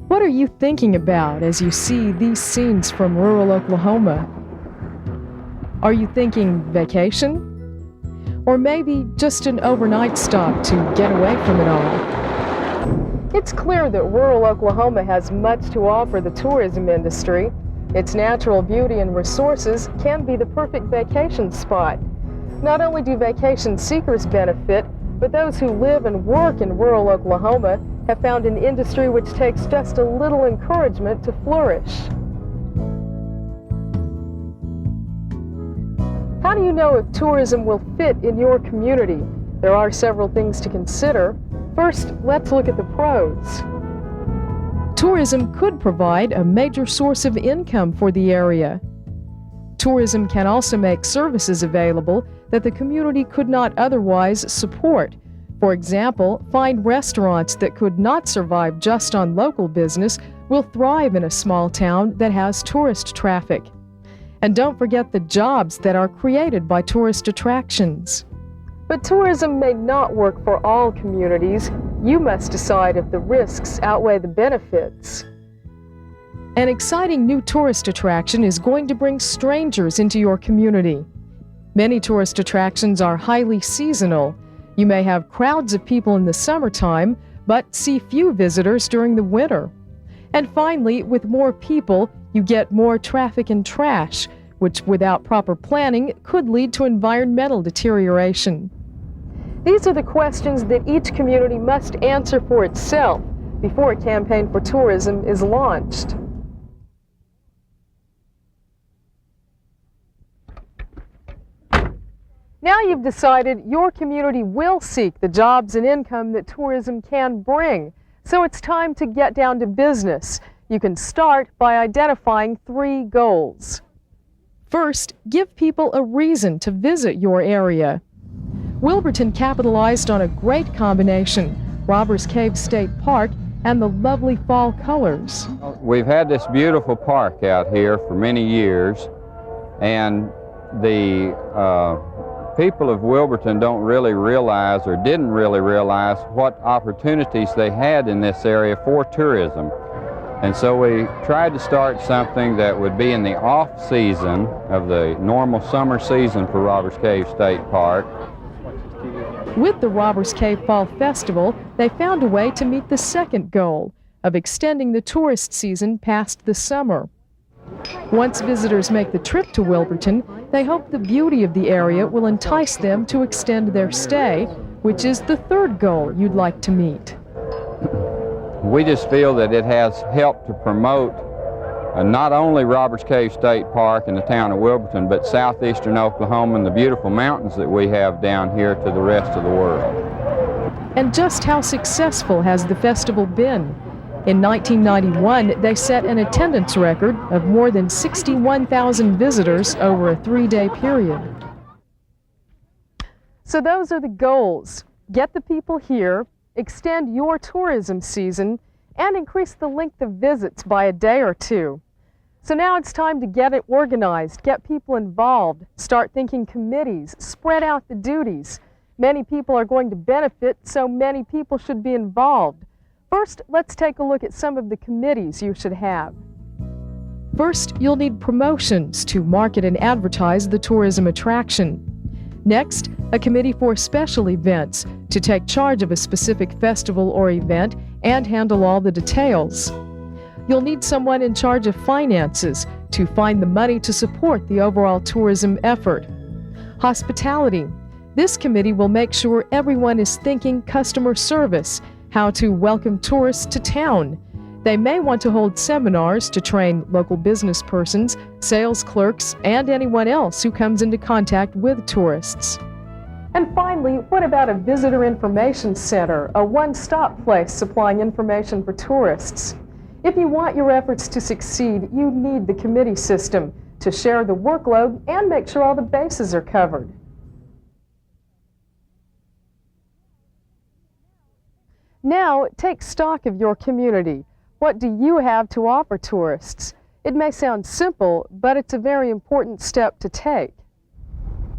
What are you thinking about as you see these scenes from rural Oklahoma? Are you thinking vacation? Or maybe just an overnight stop to get away from it all? It's clear that rural Oklahoma has much to offer the tourism industry. Its natural beauty and resources can be the perfect vacation spot. Not only do vacation seekers benefit, but those who live and work in rural Oklahoma have found an industry which takes just a little encouragement to flourish. How do you know if tourism will fit in your community? There are several things to consider. First, let's look at the pros. Tourism could provide a major source of income for the area. Tourism can also make services available that the community could not otherwise support. For example, fine restaurants that could not survive just on local business will thrive in a small town that has tourist traffic. And don't forget the jobs that are created by tourist attractions. But tourism may not work for all communities. You must decide if the risks outweigh the benefits. An exciting new tourist attraction is going to bring strangers into your community. Many tourist attractions are highly seasonal. You may have crowds of people in the summertime, but see few visitors during the winter. And finally, with more people, you get more traffic and trash, which without proper planning could lead to environmental deterioration. These are the questions that each community must answer for itself before a campaign for tourism is launched. Now you've decided your community will seek the jobs and income that tourism can bring. So it's time to get down to business. You can start by identifying 3 goals. First, give people a reason to visit your area. Wilburton capitalized on a great combination, Robbers Cave State Park and the lovely fall colors. We've had this beautiful park out here for many years, and the people of Wilburton don't really realize, or didn't really realize, what opportunities they had in this area for tourism. And so we tried to start something that would be in the off-season of the normal summer season for Robbers Cave State Park. With the Robbers Cave Fall Festival, they found a way to meet the second goal of extending the tourist season past the summer. Once visitors make the trip to Wilburton, they hope the beauty of the area will entice them to extend their stay, which is the third goal you'd like to meet. We just feel that it has helped to promote not only Robbers Cave State Park in the town of Wilburton, but southeastern Oklahoma and the beautiful mountains that we have down here to the rest of the world. And just how successful has the festival been? In 1991, they set an attendance record of more than 61,000 visitors over a 3-day period. So those are the goals. Get the people here, extend your tourism season, and increase the length of visits by a day or 2. So now it's time to get it organized, get people involved, start thinking committees, spread out the duties. Many people are going to benefit, so many people should be involved. First, let's take a look at some of the committees you should have. First, you'll need promotions to market and advertise the tourism attraction. Next, a committee for special events to take charge of a specific festival or event and handle all the details. You'll need someone in charge of finances to find the money to support the overall tourism effort. Hospitality. This committee will make sure everyone is thinking customer service, how to welcome tourists to town. They may want to hold seminars to train local business persons, sales clerks, and anyone else who comes into contact with tourists. And finally, what about a visitor information center, a one-stop place supplying information for tourists? If you want your efforts to succeed, you need the committee system to share the workload and make sure all the bases are covered. Now, take stock of your community. What do you have to offer tourists? It may sound simple, but it's a very important step to take.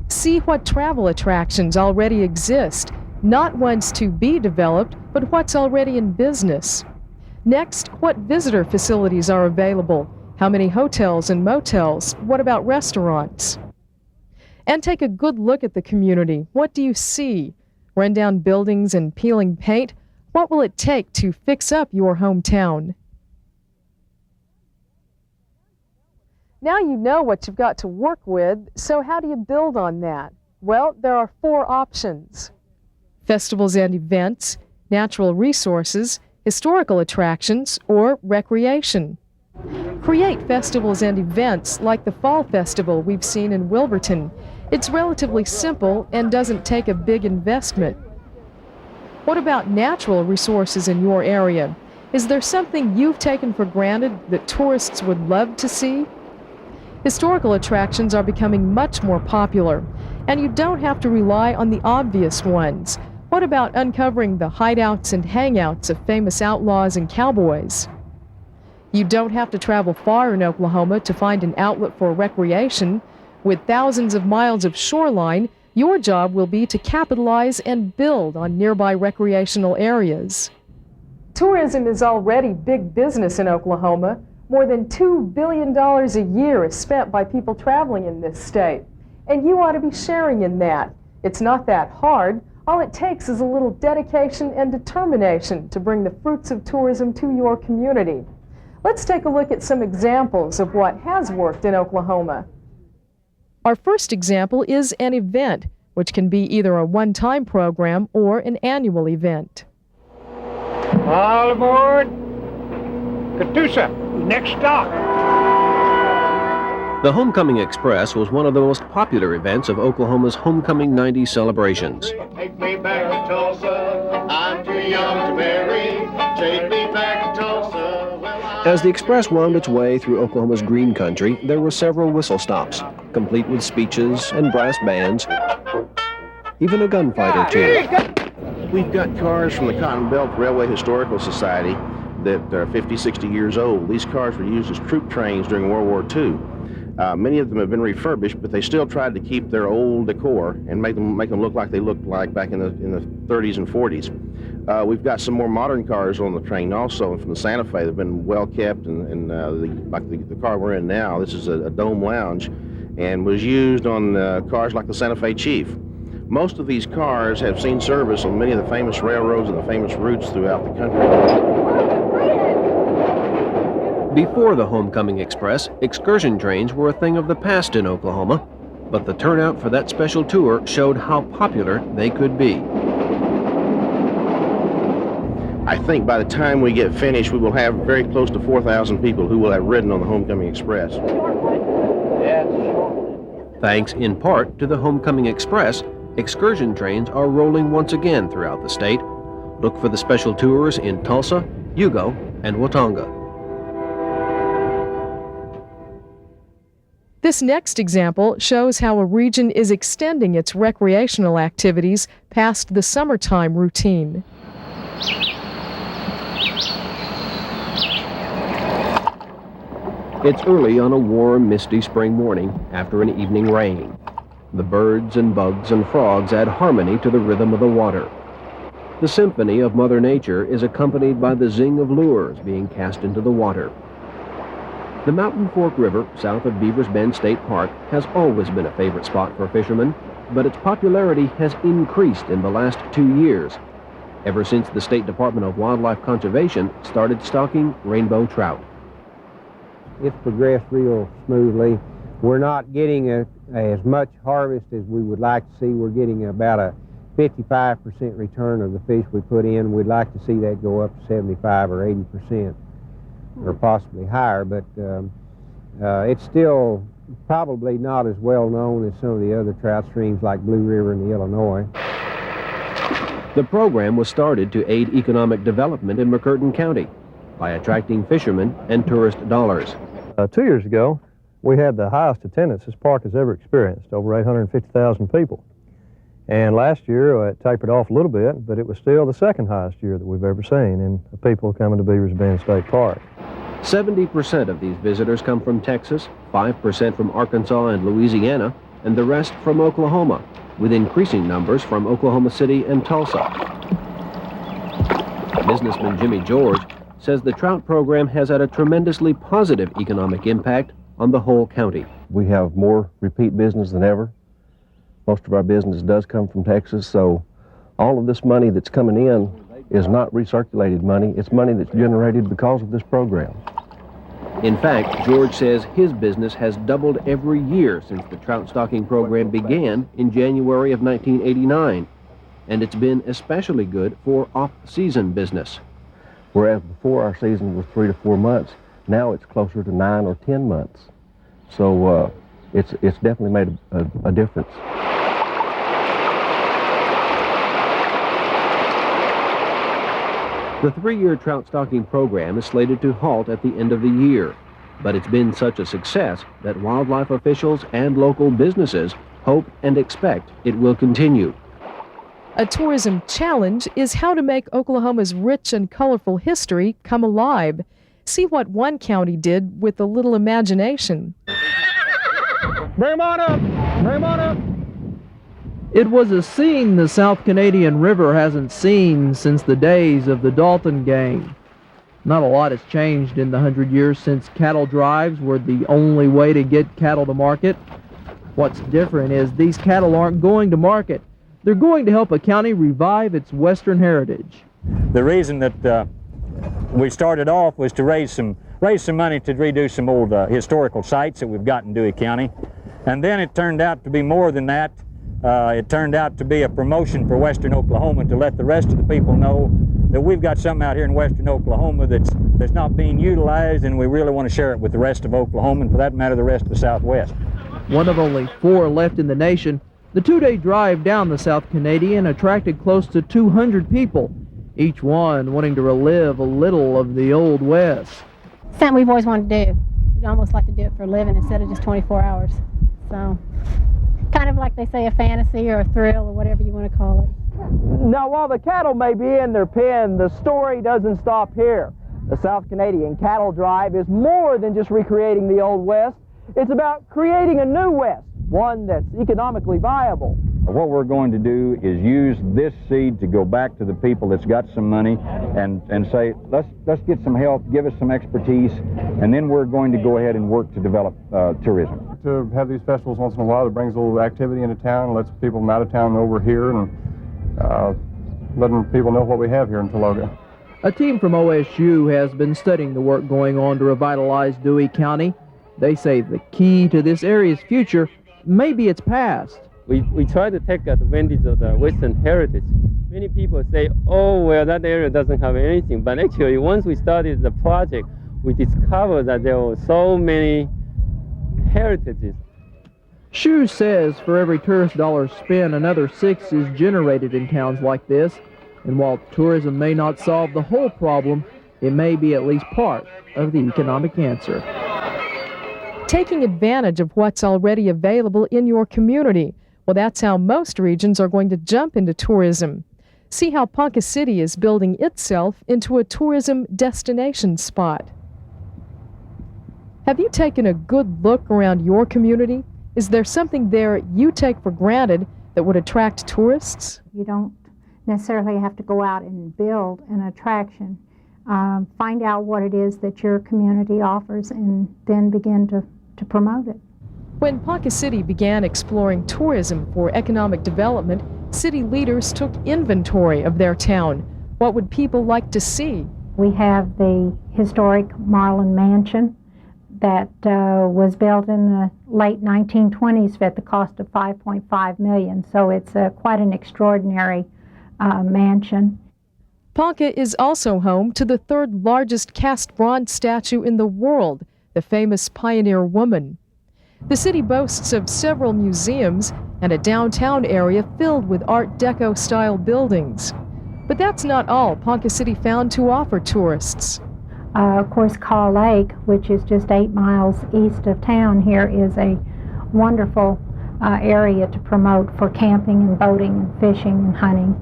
See what travel attractions already exist, not ones to be developed, but what's already in business. Next, what visitor facilities are available? How many hotels and motels? What about restaurants? And take a good look at the community. What do you see? Rundown buildings and peeling paint? What will it take to fix up your hometown? Now you know what you've got to work with, so how do you build on that? Well, there are 4 options: festivals and events, natural resources, historical attractions, or recreation. Create festivals and events like the Fall Festival we've seen in Wilburton. It's relatively simple and doesn't take a big investment. What about natural resources in your area? Is there something you've taken for granted that tourists would love to see? Historical attractions are becoming much more popular, and you don't have to rely on the obvious ones. What about uncovering the hideouts and hangouts of famous outlaws and cowboys? You don't have to travel far in Oklahoma to find an outlet for recreation. With thousands of miles of shoreline, your job will be to capitalize and build on nearby recreational areas. Tourism is already big business in Oklahoma. More than $2 billion a year is spent by people traveling in this state. And you ought to be sharing in that. It's not that hard. All it takes is a little dedication and determination to bring the fruits of tourism to your community. Let's take a look at some examples of what has worked in Oklahoma. Our first example is an event, which can be either a one-time program or an annual event. All aboard Catoosa, next stop. The Homecoming Express was one of the most popular events of Oklahoma's Homecoming 90 celebrations. Take me back to Tulsa, I'm too young to marry. Take me back to Tulsa. As the express wound its way through Oklahoma's green country, there were several whistle stops, complete with speeches and brass bands, even a gunfight or two. We've got cars from the Cotton Belt Railway Historical Society that are 50, 60 years old. These cars were used as troop trains during World War II. Many of them have been refurbished, but they still tried to keep their old decor and make them look like they looked like back in the 30s and 40s. We've got some more modern cars on the train also, and from the Santa Fe. They've been well kept, and like the car we're in now, this is a dome lounge, and was used on cars like the Santa Fe Chief. Most of these cars have seen service on many of the famous railroads and the famous routes throughout the country. Before the Homecoming Express, excursion trains were a thing of the past in Oklahoma, but the turnout for that special tour showed how popular they could be. I think by the time we get finished, we will have very close to 4,000 people who will have ridden on the Homecoming Express. Thanks in part to the Homecoming Express, excursion trains are rolling once again throughout the state. Look for the special tours in Tulsa, Hugo, and Watonga. This next example shows how a region is extending its recreational activities past the summertime routine. It's early on a warm, misty spring morning after an evening rain. The birds and bugs and frogs add harmony to the rhythm of the water. The symphony of Mother Nature is accompanied by the zing of lures being cast into the water. The Mountain Fork River, south of Beavers Bend State Park, has always been a favorite spot for fishermen, but its popularity has increased in the last 2 years, ever since the State Department of Wildlife Conservation started stocking rainbow trout. It's progressed real smoothly. We're not getting as much harvest as we would like to see. We're getting about a 55% return of the fish we put in. We'd like to see that go up to 75 or 80%. Or possibly higher, but it's still probably not as well known as some of the other trout streams like Blue River and the Illinois. The program was started to aid economic development in McCurtain County by attracting fishermen and tourist dollars. 2 years ago, we had the highest attendance this park has ever experienced, over 850,000 people. And last year, it tapered off a little bit, but it was still the second highest year that we've ever seen in people coming to Beavers Bend State Park. 70% of these visitors come from Texas, 5% from Arkansas and Louisiana, and the rest from Oklahoma, with increasing numbers from Oklahoma City and Tulsa. Businessman Jimmy George says the trout program has had a tremendously positive economic impact on the whole county. We have more repeat business than ever. Most of our business does come from Texas, so all of this money that's coming in is not recirculated money. It's money that's generated because of this program. In fact, George says his business has doubled every year since the trout stocking program began in January of 1989, and it's been especially good for off-season business. Whereas before our season was 3 to 4 months, now it's closer to 9 or 10 months. So it's definitely made a difference. The 3-year trout stocking program is slated to halt at the end of the year, but it's been such a success that wildlife officials and local businesses hope and expect it will continue. A tourism challenge is how to make Oklahoma's rich and colorful history come alive. See what one county did with a little imagination. Bring 'em on up! Bring 'em on up! It was a scene the South Canadian River hasn't seen since the days of the Dalton Gang. Not a lot has changed in the 100 years since cattle drives were the only way to get cattle to market. What's different is these cattle aren't going to market. They're going to help a county revive its Western heritage. The reason that we started off was to raise some money to redo some old historical sites that we've got in Dewey County. And then it turned out to be more than that. It turned out to be a promotion for Western Oklahoma to let the rest of the people know that we've got something out here in Western Oklahoma that's not being utilized, and we really want to share it with the rest of Oklahoma, and for that matter, the rest of the Southwest. One of only 4 left in the nation, the 2-day drive down the South Canadian attracted close to 200 people, each one wanting to relive a little of the Old West. Something we've always wanted to do. We'd almost like to do it for a living instead of just 24 hours. So, kind of like they say, a fantasy or a thrill or whatever you want to call it. Now, while the cattle may be in their pen, the story doesn't stop here. The South Canadian Cattle Drive is more than just recreating the Old West. It's about creating a new West, one that's economically viable. What we're going to do is use this seed to go back to the people that's got some money and say, let's get some help, give us some expertise, and then we're going to go ahead and work to develop tourism. To have these festivals once in a while, it brings a little activity into town, lets people from out of town know we're here, and letting people know what we have here in Tologa. A team from OSU has been studying the work going on to revitalize Dewey County. They say the key to this area's future may be its past. We try to take advantage of the Western heritage. Many people say, oh, well, that area doesn't have anything. But actually, once we started the project, we discovered that there were so many heritages. Shu says for every tourist dollar spent, another 6 is generated in towns like this. And while tourism may not solve the whole problem, it may be at least part of the economic answer. Taking advantage of what's already available in your community. Well, that's how most regions are going to jump into tourism. See how Ponca City is building itself into a tourism destination spot. Have you taken a good look around your community? Is there something there you take for granted that would attract tourists? You don't necessarily have to go out and build an attraction. Find out what it is that your community offers and then begin to promote it. When Ponca City began exploring tourism for economic development, city leaders took inventory of their town. What would people like to see? We have the historic Marlin Mansion that was built in the late 1920s at the cost of $5.5 million. So it's quite an extraordinary mansion. Ponca is also home to the 3rd largest cast bronze statue in the world, the famous Pioneer Woman. The city boasts of several museums and a downtown area filled with Art Deco-style buildings. But that's not all Ponca City found to offer tourists. Of course, Kaw Lake, which is just 8 miles east of town here, is a wonderful area to promote for camping and boating and fishing and hunting.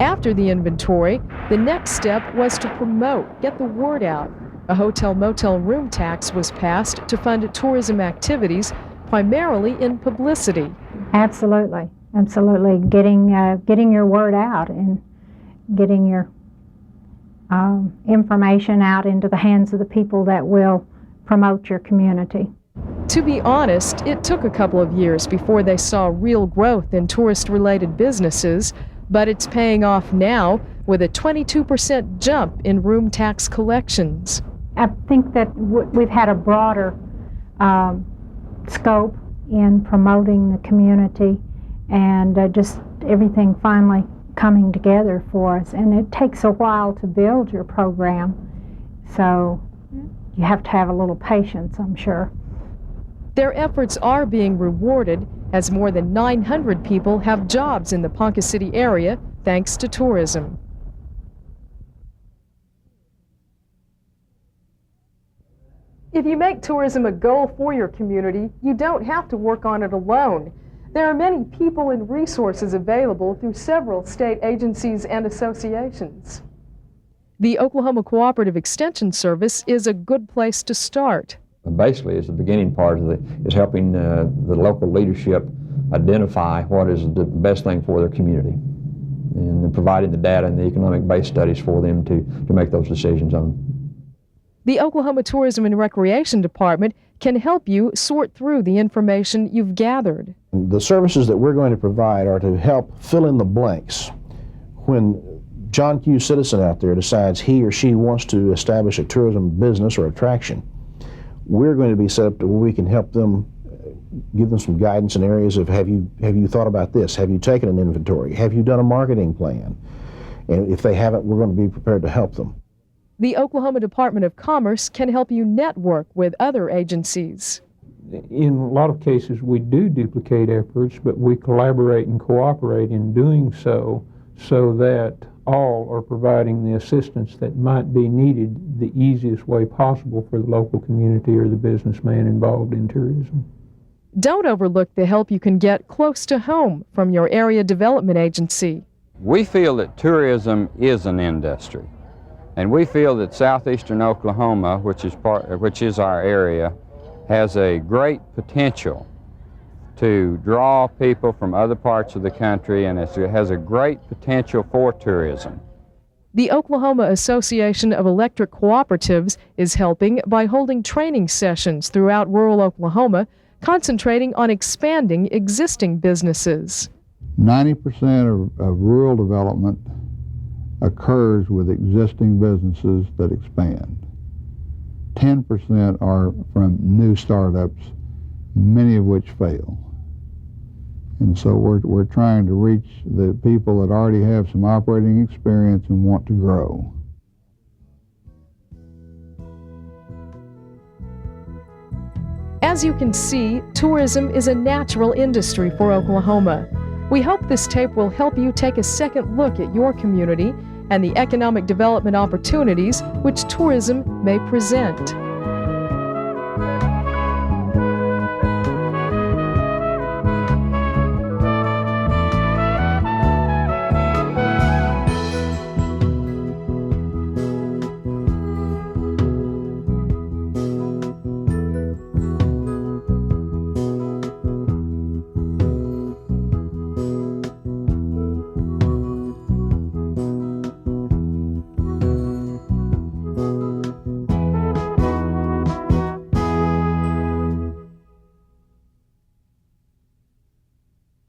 After the inventory, the next step was to promote, get the word out. A hotel-motel room tax was passed to fund tourism activities, primarily in publicity. Absolutely, absolutely. Getting your word out and getting your information out into the hands of the people that will promote your community. To be honest, it took a couple of years before they saw real growth in tourist-related businesses, but it's paying off now with a 22% jump in room tax collections. I think that we've had a broader scope in promoting the community, and just everything finally coming together for us. And it takes a while to build your program, so you have to have a little patience, I'm sure. Their efforts are being rewarded as more than 900 people have jobs in the Ponca City area thanks to tourism. If you make tourism a goal for your community, you don't have to work on it alone. There are many people and resources available through several state agencies and associations. The Oklahoma Cooperative Extension Service is a good place to start. Basically, it's the beginning part of is helping the local leadership identify what is the best thing for their community, and then providing the data and the economic-based studies for them to make those decisions on. The Oklahoma Tourism and Recreation Department can help you sort through the information you've gathered. The services that we're going to provide are to help fill in the blanks. When John Q. Citizen out there decides he or she wants to establish a tourism business or attraction, we're going to be set up to where we can help them, give them some guidance in areas of have you thought about this? Have you taken an inventory? Have you done a marketing plan? And if they haven't, we're going to be prepared to help them. The Oklahoma Department of Commerce can help you network with other agencies. In a lot of cases, we do duplicate efforts, but we collaborate and cooperate in doing so that all are providing the assistance that might be needed the easiest way possible for the local community or the businessman involved in tourism. Don't overlook the help you can get close to home from your area development agency. We feel that tourism is an industry, and we feel that southeastern Oklahoma, which is our area, has a great potential to draw people from other parts of the country, and it has a great potential for tourism. The Oklahoma Association of Electric Cooperatives is helping by holding training sessions throughout rural Oklahoma, concentrating on expanding existing businesses. 90% of rural development occurs with existing businesses that expand. 10% are from new startups, many of which fail. And so we're trying to reach the people that already have some operating experience and want to grow. As you can see, tourism is a natural industry for Oklahoma. We hope this tape will help you take a second look at your community and the economic development opportunities which tourism may present.